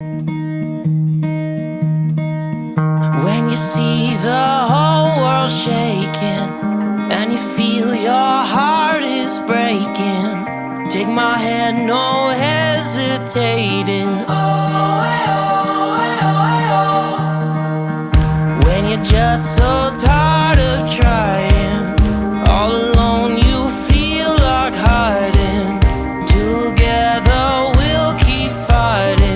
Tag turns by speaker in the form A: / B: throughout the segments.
A: When you see the whole world shaking and you feel your heart is breaking, take my hand, no hesitating. Oh, when you're just so tired of trying, all alone you feel like hiding. Together we'll keep fighting.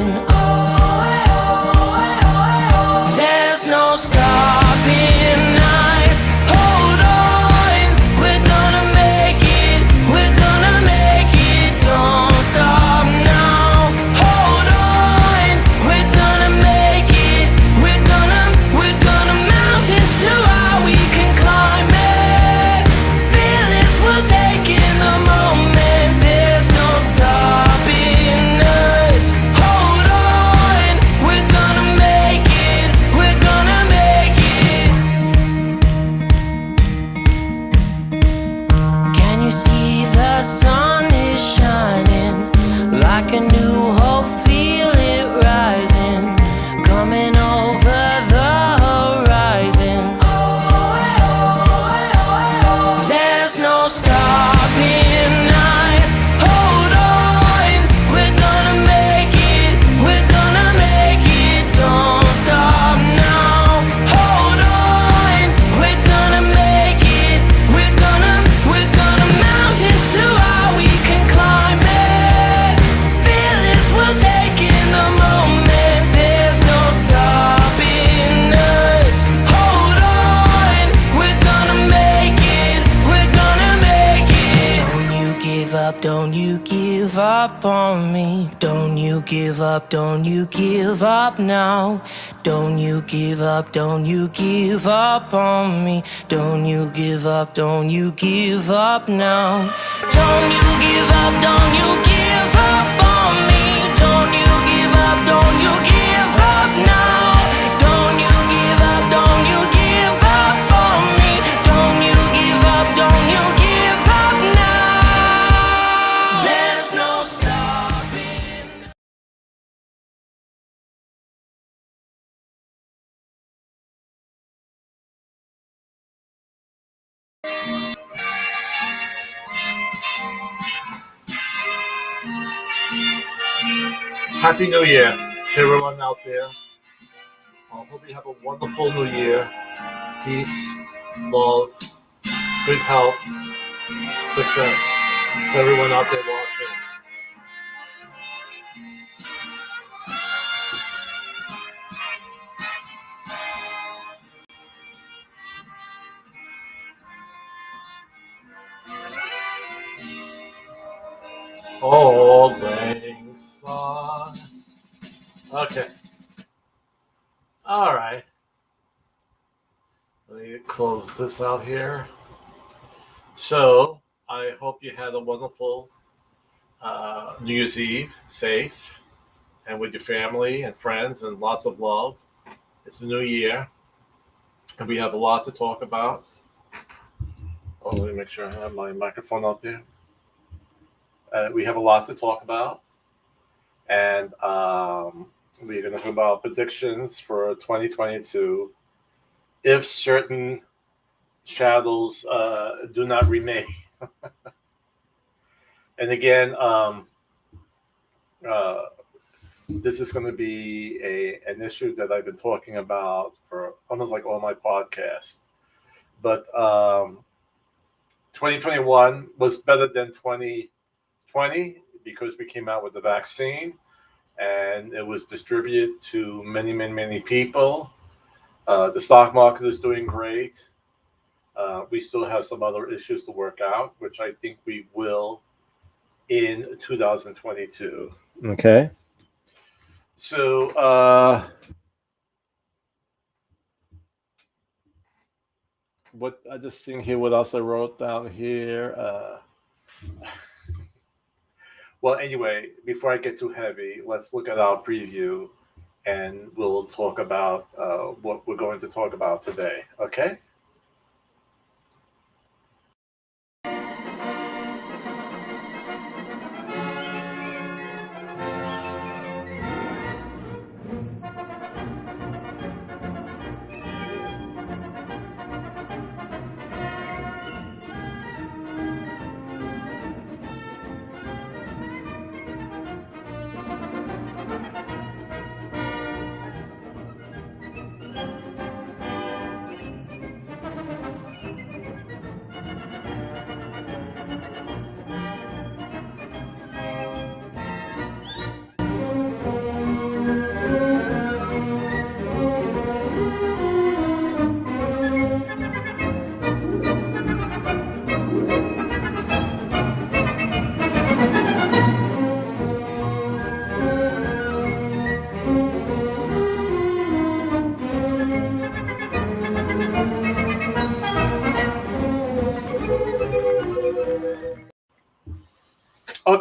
A: There's no stopping us. Hold on, we're gonna make it. We're gonna make it. Don't stop now. Hold on, we're gonna make it. We're gonna mountains too high we can climb it. Feel this, we're taking the moment. There's no stopping us. Hold on, we're gonna make it. We're gonna make it. Can you see the sun is shining like a new hope? Feel it rising, coming over the horizon. There's no stopping us. Hold on, we're gonna make it. We're gonna make it. Don't stop now. Hold on, we're gonna make it. We're gonna mountains too high we can climb it. Feel this, we're taking the moment. There's no stopping us. Hold on, we're gonna make it. We're gonna make it. Don't you give up, don't you give up on me. Don't you give up, don't you give up now. Don't you give up, don't you give up on me. Don't you give up, don't you give up now. Don't you give up, don't you give up on me. Don't you give up, don't you give up now. Don't you give up, don't you give up on me. Don't you give up, don't you give up now. There's no stopping.
B: Happy New Year to everyone out there. I hope you have a wonderful New Year. Peace, love, good health, success to everyone out there watching. Old Lang Syne. Okay. All right. Let me close this out here. So, I hope you had a wonderful New Year's Eve, safe, and with your family and friends, and lots of love. It's a new year, and we have a lot to talk about. Oh, let me make sure I have my microphone up there. We have a lot to talk about, and we're going to talk about predictions for 2022 if certain shadows do not remain. And again, this is going to be an issue that I've been talking about for almost like all my podcasts. But 2021 was better than 2020 because we came out with the vaccine and it was distributed to many, many, many people. The stock market is doing great. We still have some other issues to work out, which I think we will in 2022. Okay. So, what I just think here, what else I wrote down here. Well, anyway, before I get too heavy, let's look at our preview and we'll talk about what we're going to talk about today. Okay?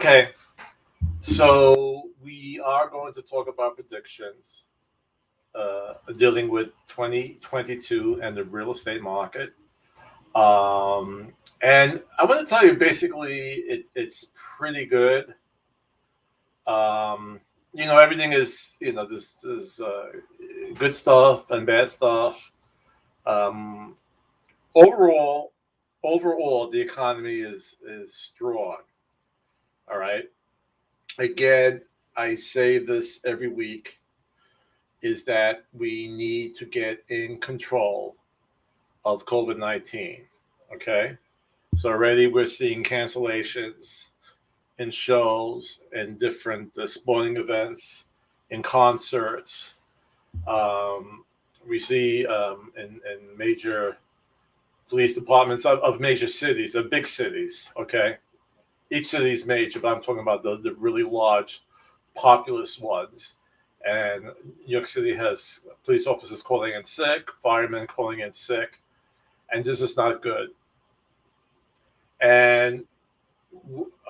B: Okay, so we are going to talk about predictions dealing with 2022 and the real estate market. And I want to tell you basically it's pretty good. Um, everything is, there's good stuff and bad stuff. Um, overall, overall, the economy is strong. All right. Again, I say this every week is that we need to get in control of COVID-19. Okay. So already we're seeing cancellations in shows and different sporting events, in concerts. We see in major police departments of major cities, of big cities. Okay. Each city is major, but I'm talking about the really large, populous ones. And New York City has police officers calling in sick, firemen calling in sick, and this is not good. And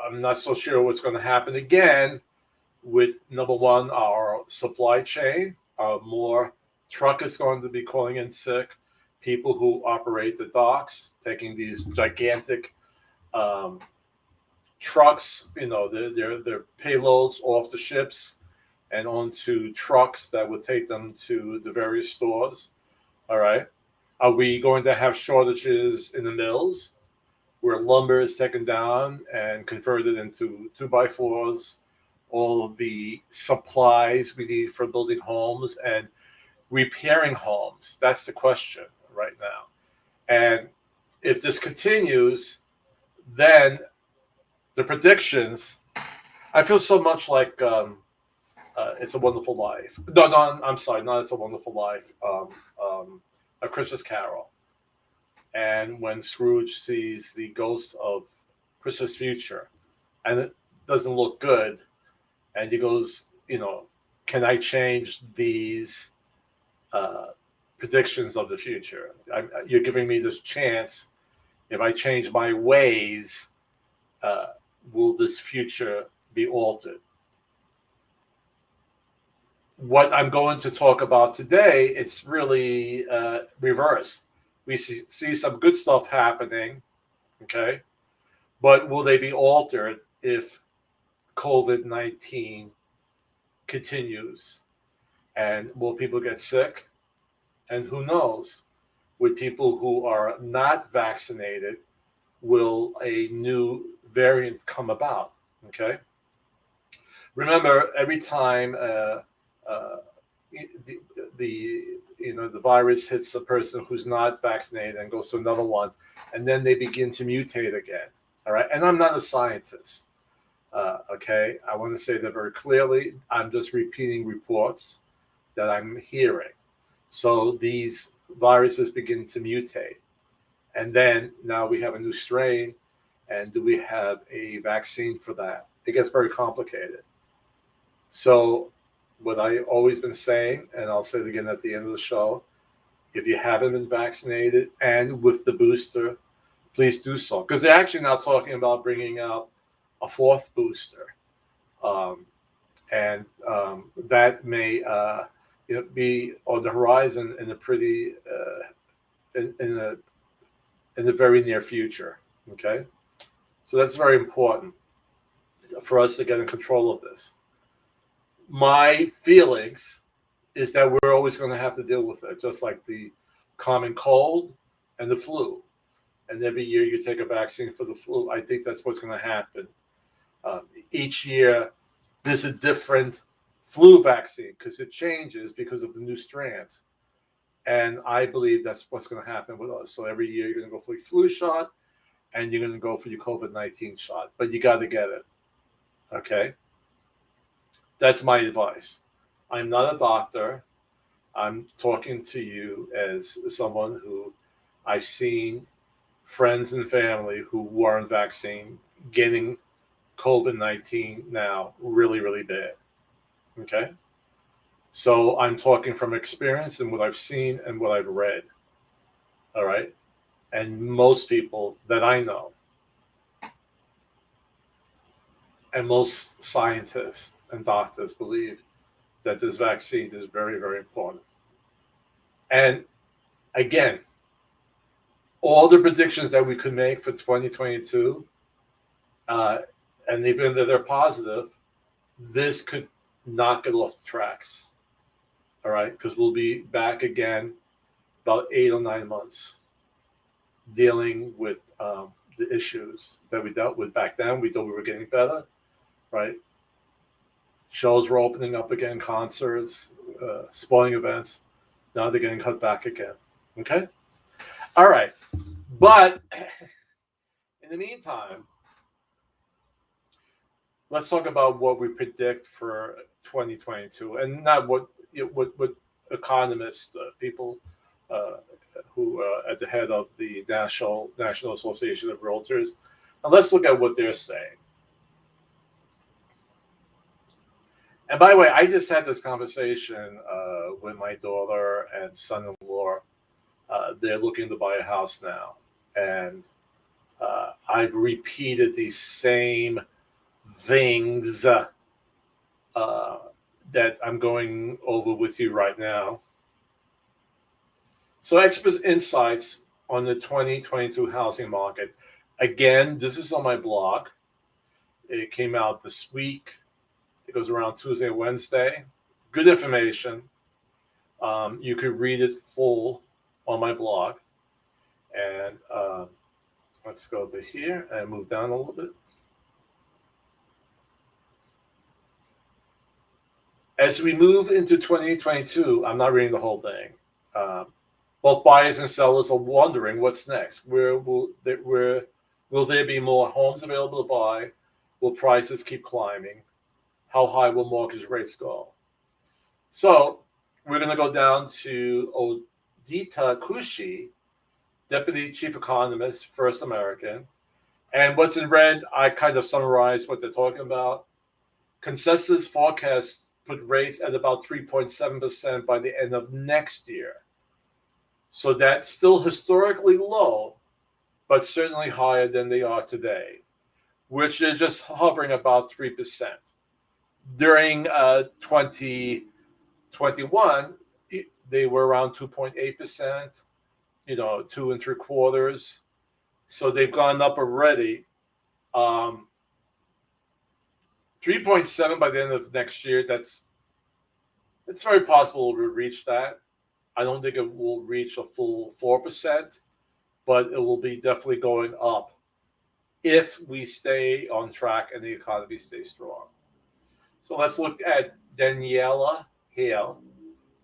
B: I'm not so sure what's going to happen again with number one, our supply chain. More truckers going to be calling in sick, people who operate the docks, taking these gigantic um, trucks, their payloads off the ships and onto trucks that would take them to the various stores. All right. Are we going to have shortages in the mills where lumber is taken down and converted into 2x4s? All of the supplies we need for building homes and repairing homes. That's the question right now. And if this continues, then the predictions, I feel so much like It's a Wonderful Life. No, I'm sorry, not It's a Wonderful Life. A Christmas Carol. And when Scrooge sees the ghost of Christmas future, and it doesn't look good, and he goes, can I change these predictions of the future? You're giving me this chance. If I change my ways, will this future be altered? What I'm going to talk about today, it's really reverse. We see some good stuff happening, okay? But will they be altered if COVID-19 continues? And will people get sick? And who knows? With people who are not vaccinated, will a new variant come about? Okay. Remember, every time the virus hits a person who's not vaccinated and goes to another one, and then they begin to mutate again. All right. And I'm not a scientist. Okay. I want to say that very clearly. I'm just repeating reports that I'm hearing. So these viruses begin to mutate. And then now we have a new strain. And do we have a vaccine for that? It gets very complicated. So what I've always been saying, and I'll say it again at the end of the show, if you haven't been vaccinated and with the booster, please do so. Because they're actually now talking about bringing out a fourth booster. And that may be on the horizon in a pretty in the very near future. Okay, so that's very important for us to get in control of this. My feelings is that we're always going to have to deal with it, just like the common cold and the flu. And every year you take a vaccine for the flu. I think that's what's going to happen. Each year there's a different flu vaccine because it changes because of the new strands. And I believe that's what's going to happen with us. So every year you're going to go for your flu shot and you're going to go for your COVID-19 shot. But you got to get it. Okay? That's my advice. I'm not a doctor. I'm talking to you as someone who I've seen friends and family who weren't vaccinated getting COVID-19 now really, really bad. Okay? So I'm talking from experience and what I've seen and what I've read. All right? And most people that I know. and most scientists and doctors believe that this vaccine is very, very important. And again, all the predictions that we could make for 2022, and even though they're positive, this could knock it off the tracks. All right, because we'll be back again about 8 or 9 months dealing with the issues that we dealt with back then. We thought we were getting better, right? Shows were opening up again, concerts, sporting events. Now they're getting cut back again. Okay? All right. But in the meantime, let's talk about what we predict for 2022, and not what economists, people who are at the head of the National Association of Realtors, and let's look at what they're saying. And by the way, I just had this conversation with my daughter and son-in-law. They're looking to buy a house now, and I've repeated these same things that I'm going over with you right now. So, expert insights on the 2022 housing market. Again, this is on my blog. It came out this week. It goes around Tuesday, Wednesday. Good information. You could read it full on my blog. And let's go to here and move down a little bit. As we move into 2022, I'm not reading the whole thing. Both buyers and sellers are wondering what's next. Where will there be more homes available to buy? Will prices keep climbing? How high will mortgage rates go? So we're going to go down to Odita Kushi, Deputy Chief Economist, First American. And what's in red, I kind of summarized what they're talking about. Consensus forecasts put rates at about 3.7% by the end of next year. So that's still historically low, but certainly higher than they are today, which is just hovering about 3%. During 2021, they were around 2.8%, 2 3/4. So they've gone up already. 3.7 by the end of next year. It's very possible we'll reach that. I don't think it will reach a full 4%, but it will be definitely going up if we stay on track and the economy stays strong. So let's look at Daniela Hale,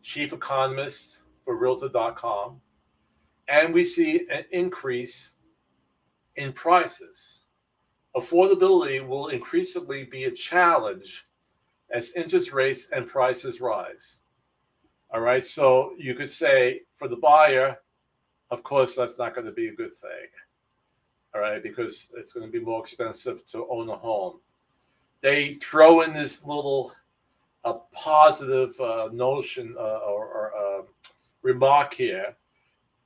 B: Chief Economist for Realtor.com, and we see an increase in prices. Affordability will increasingly be a challenge as interest rates and prices rise. All right, so you could say for the buyer, of course, that's not going to be a good thing. All right, because it's going to be more expensive to own a home. They throw in this little positive notion or remark here,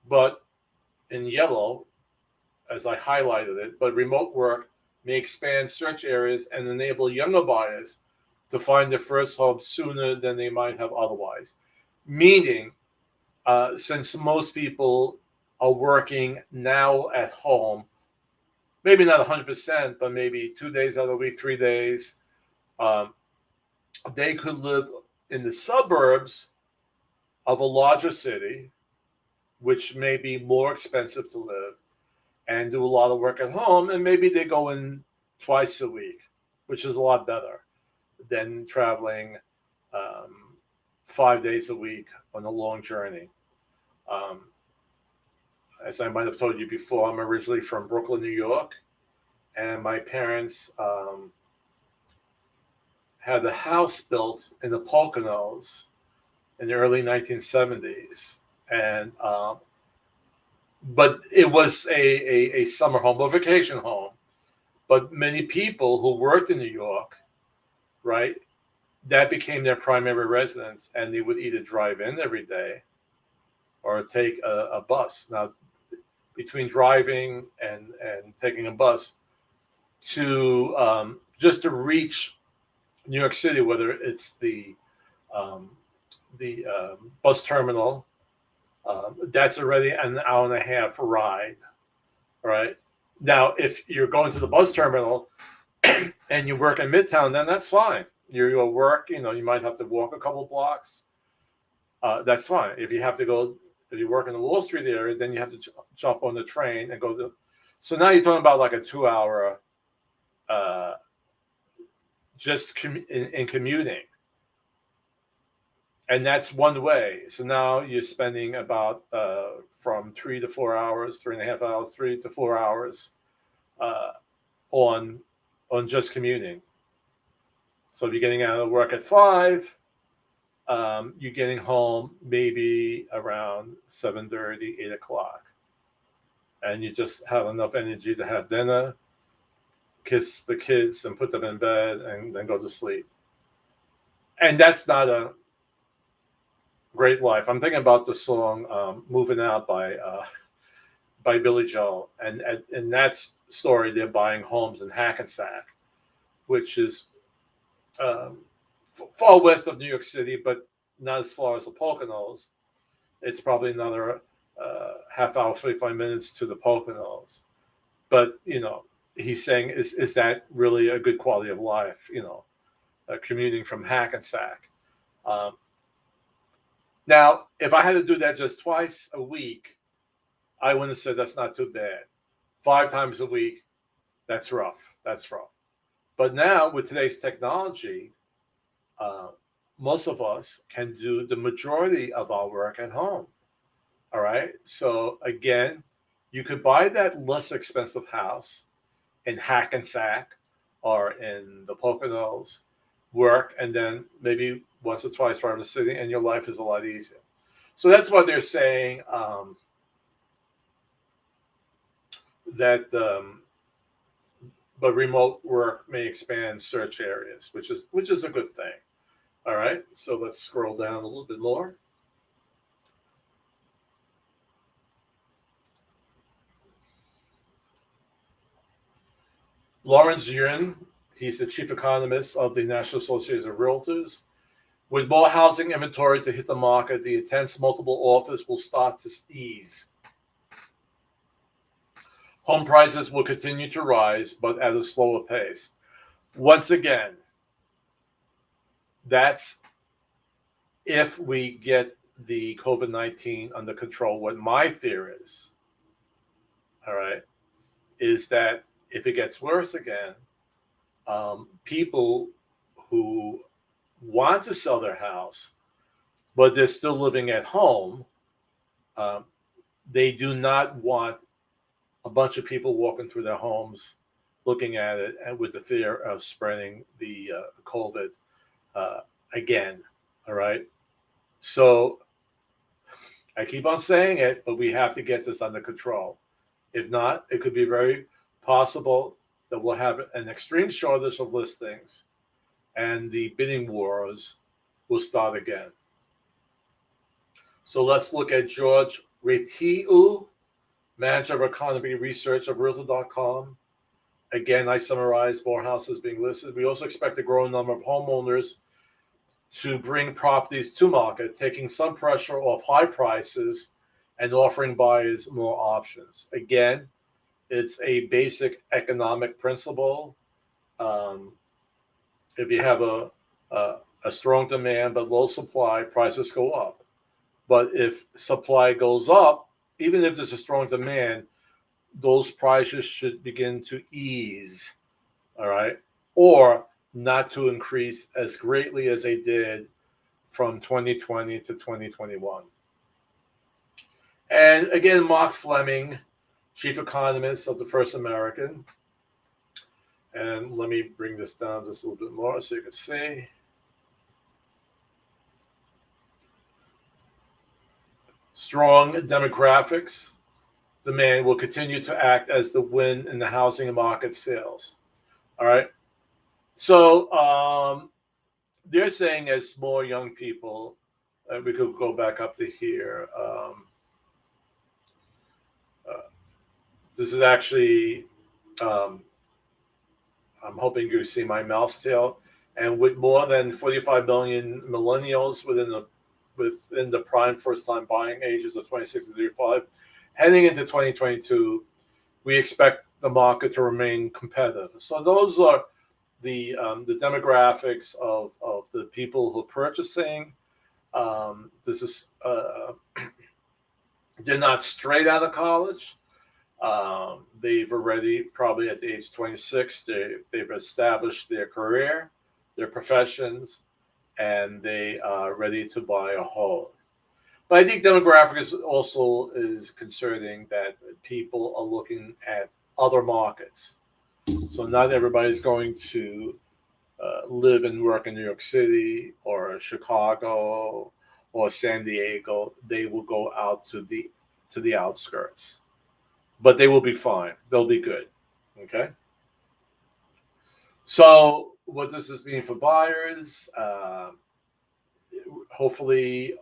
B: but in yellow, as I highlighted it, but remote work may expand search areas and enable younger buyers to find their first home sooner than they might have otherwise. Meaning, since most people are working now at home, maybe not 100%, but maybe 2 days out of the week, 3 days, they could live in the suburbs of a larger city, which may be more expensive to live, and do a lot of work at home, and maybe they go in twice a week, which is a lot better than traveling 5 days a week on a long journey. As I might have told you before, I'm originally from Brooklyn, New York, and my parents had a house built in the Poconos in the early 1970s, and but it was a summer home, a vacation home. But many people who worked in New York, right, that became their primary residence, and they would either drive in every day or take a bus. Now, between driving and taking a bus to just to reach New York City, whether it's the bus terminal, that's already an hour and a half ride. Right now, if you're going to the bus terminal and you work in Midtown, then that's fine. You work, you might have to walk a couple blocks. That's fine. If you work in the Wall Street area, then you have to jump on the train and go to. So now you're talking about like a 2 hour just in commuting. And that's one way. So now you're spending about from 3 to 4 hours, 3.5 hours, 3 to 4 hours on just commuting. So if you're getting out of work at 5, you're getting home maybe around 7:30, 8 o'clock. And you just have enough energy to have dinner, kiss the kids and put them in bed, and then go to sleep. And that's not a great life. I'm thinking about the song "Moving Out" by Billy Joel, and in that story, they're buying homes in Hackensack, which is far west of New York City, but not as far as the Poconos. It's probably another half hour, 45 minutes to the Poconos. But he's saying, is that really a good quality of life? Commuting from Hackensack. Now, if I had to do that just twice a week, I wouldn't have said that's not too bad. 5 times a week, that's rough. That's rough. But now with today's technology, most of us can do the majority of our work at home. All right. So again, you could buy that less expensive house in Hackensack or in the Poconos, work, and then maybe once or twice from the city, and your life is a lot easier. So that's what they're saying, that but remote work may expand search areas, which is a good thing. All right, so let's scroll down a little bit more. Lawrence Yun, he's the chief economist of the National Association of Realtors. With more housing inventory to hit the market, the intense multiple offers will start to ease. Home prices will continue to rise, but at a slower pace. Once again, that's if we get the COVID-19 under control. What my fear is, all right, is that if it gets worse again, people who want to sell their house, but they're still living at home, they do not want a bunch of people walking through their homes, looking at it, and with the fear of spreading the COVID again. All right. So I keep on saying it, but we have to get this under control. If not, it could be very possible that we'll have an extreme shortage of listings, and the bidding wars will start again. So let's look at George Retiu, manager of economy research of Realtor.com. Again, I summarize more houses being listed. We also expect a growing number of homeowners to bring properties to market, taking some pressure off high prices and offering buyers more options. Again, it's a basic economic principle. If you have a strong demand but low supply, prices go up. But if supply goes up, even if there's a strong demand, those prices should begin to ease, all right? Or not to increase as greatly as they did from 2020 to 2021. And again, Mark Fleming, chief economist of the First American. And let me bring this down just a little bit more so you can see. Strong demographics. Demand will continue to act as the wind in the housing market sales. All right. So they're saying as more young people, we could go back up to here. This is actually I'm hoping you see my mouse tail. And with more than 45 million millennials within the prime first-time buying ages of 26 to 35, heading into 2022, we expect the market to remain competitive. So those are the demographics of the people who are purchasing. This is they're not straight out of college. They've already, probably at the age 26, they've established their career, their professions, and they are ready to buy a home. But I think demographics also is concerning that people are looking at other markets. So not everybody's going to live and work in New York City or Chicago or San Diego. They will go out to the outskirts, but they will be fine. They'll be good. Okay. So what does this mean for buyers? Hopefully,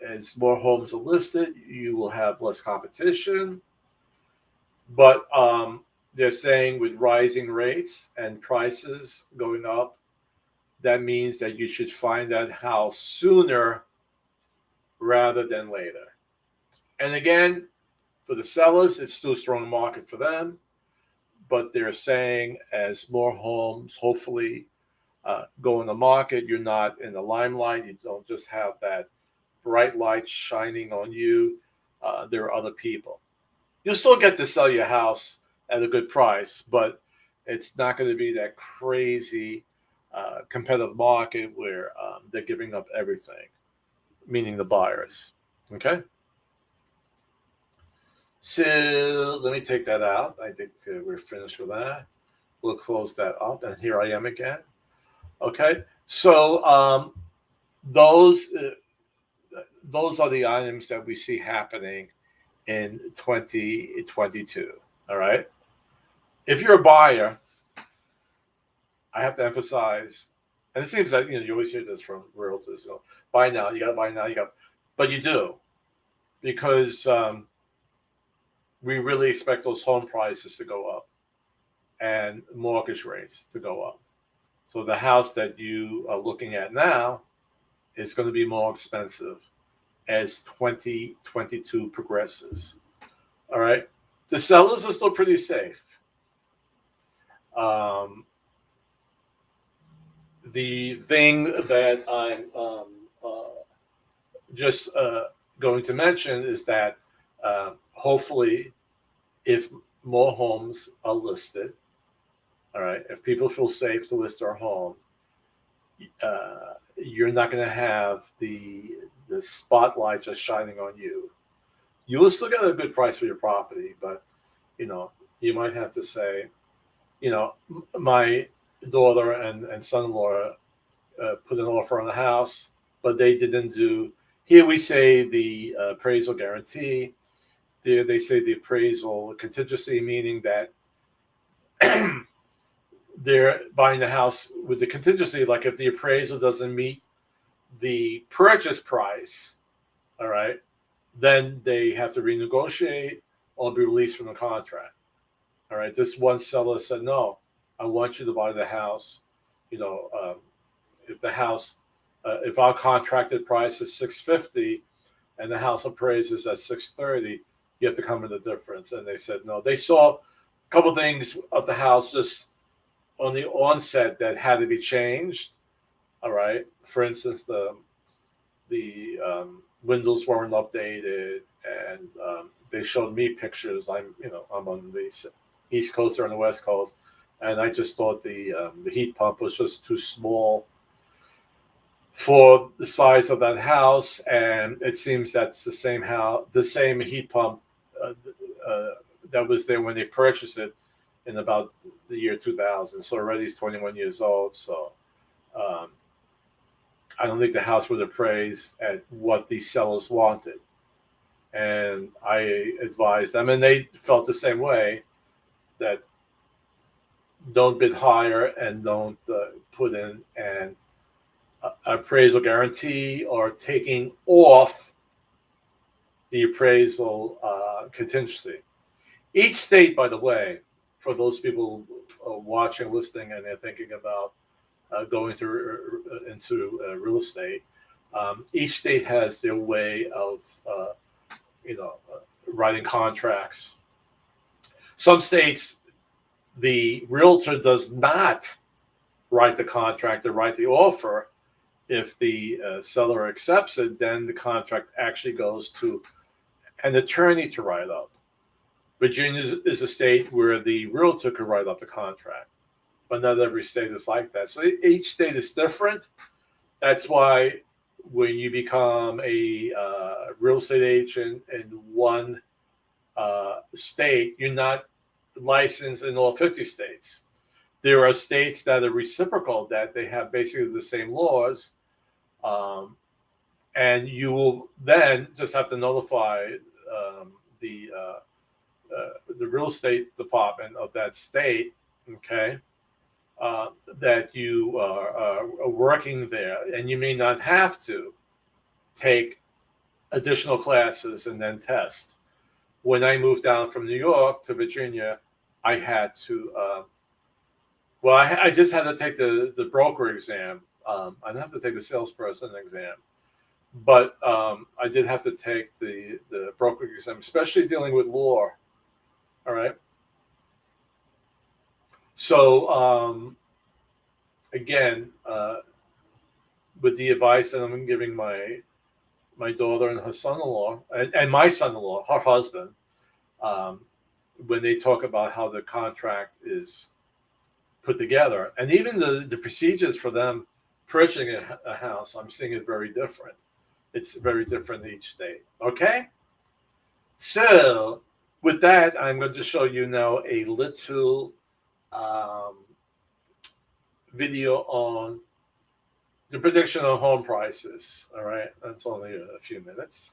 B: as more homes are listed, you will have less competition. But they're saying with rising rates and prices going up, that means that you should find that house sooner rather than later. And again, for the sellers, it's still a strong market for them. But they're saying as more homes hopefully go in the market, you're not in the limelight. You don't just have that bright light shining on you. There are other people. You'll still get to sell your house at a good price, but it's not going to be that crazy competitive market where they're giving up everything, meaning the buyers. Okay? So let me take that out. I think we're finished with that. We'll close that up, and here I am again. Okay, so those are the items that we see happening in 2022. All right. If you're a buyer, I have to emphasize, and it seems like you always hear this from realtors. So buy now, you got to buy now, but you do, because we really expect those home prices to go up and mortgage rates to go up. So the house that you are looking at now is going to be more expensive as 2022 progresses. All right. The sellers are still pretty safe. The thing that I'm just going to mention is that hopefully, if more homes are listed, all right, if people feel safe to list their home, you're not going to have the spotlight just shining on you. You will still get a good price for your property, but you might have to say, my daughter and son-in-law put an offer on the house, but they didn't do. Here we say the appraisal guarantee. There they say the appraisal contingency, meaning that they're buying the house with the contingency. Like if the appraisal doesn't meet the purchase price, all right, then they have to renegotiate or be released from the contract. All right. This one seller said, no, I want you to buy the house. If the house, if our contracted price is $650 and the house appraises at $630, you have to come in the difference. And they said no. They saw a couple of things of the house just on the onset that had to be changed. All right. For instance, the windows weren't updated, and they showed me pictures. I'm on the East Coast or on the West Coast, and I just thought the heat pump was just too small for the size of that house, and it seems that's the same heat pump that was there when they purchased it in about the year 2000. So already it's 21 years old. So I don't think the house would appraise at what the sellers wanted. And I advised them, and they felt the same way, that don't bid higher and don't put in an appraisal guarantee or taking off the appraisal contingency. Each state, by the way, for those people watching, listening, and they're thinking about going into real estate, each state has their way of writing contracts. Some states, the realtor does not write the contract or write the offer. If the seller accepts it, then the contract actually goes to an attorney to write up. Virginia is a state where the realtor could write up the contract, but not every state is like that. So each state is different. That's why when you become a real estate agent in one state, you're not licensed in all 50 states. There are states that are reciprocal, that they have basically the same laws, and you will then just have to notify the real estate department of that state, okay, that you are working there, and you may not have to take additional classes and then test. When I moved down from New York to Virginia, I had to, I just had to take the broker exam. I didn't have to take the salesperson exam, but I did have to take the broker exam, especially dealing with law. All right. So again, with the advice that I'm giving my daughter and her son-in-law, and my son-in-law, her husband, when they talk about how the contract is put together, and even the procedures for them purchasing a house, I'm seeing it very different. It's very different in each state. Okay? So with that, I'm going to show you now a little video on the prediction of home prices. All right? That's only a few minutes.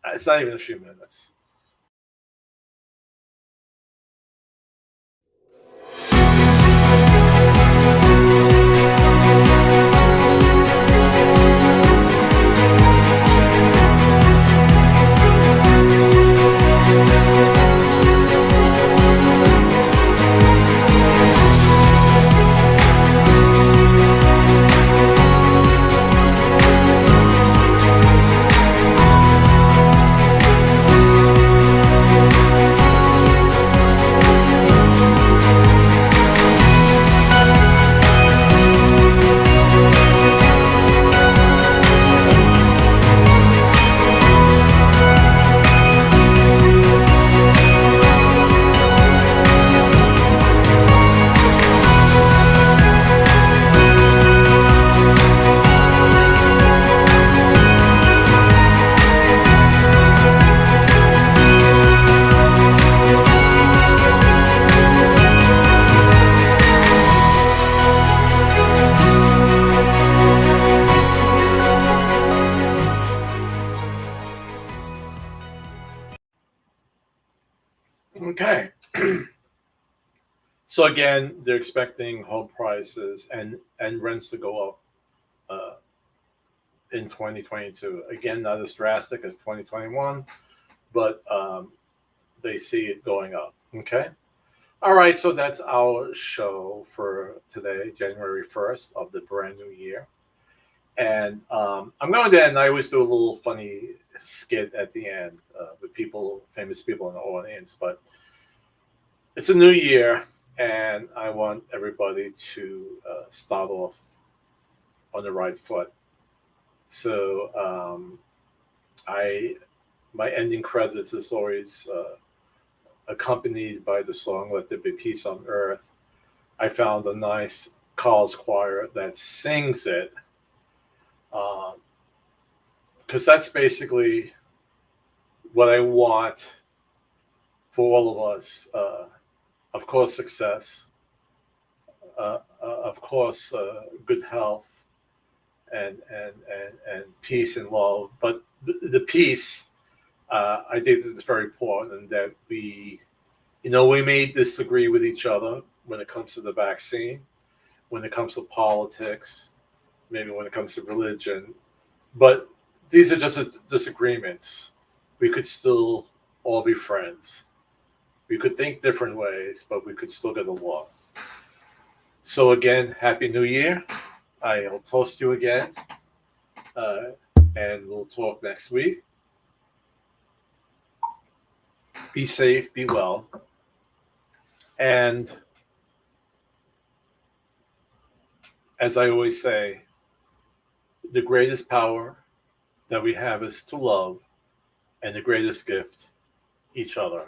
B: It's not even a few minutes. Okay. So again, they're expecting home prices and rents to go up in 2022. Again, not as drastic as 2021, but they see it going up. Okay. All right. So that's our show for today, January 1st of the brand new year. And I'm going to end. I always do a little funny skit at the end with people, famous people in the audience, but it's a new year, and I want everybody to start off on the right foot. So my ending credits is always accompanied by the song "Let There Be Peace on Earth." I found a nice college choir that sings it, because that's basically what I want for all of us. Of course, success. Of course, good health, and peace and love. But the peace, I think it's very important that we may disagree with each other when it comes to the vaccine, when it comes to politics, maybe when it comes to religion. But these are just disagreements. We could still all be friends. We could think different ways, but we could still get along. So again, Happy New Year. I'll toast you again. And we'll talk next week. Be safe, be well. And as I always say, the greatest power that we have is to love, and the greatest gift, each other.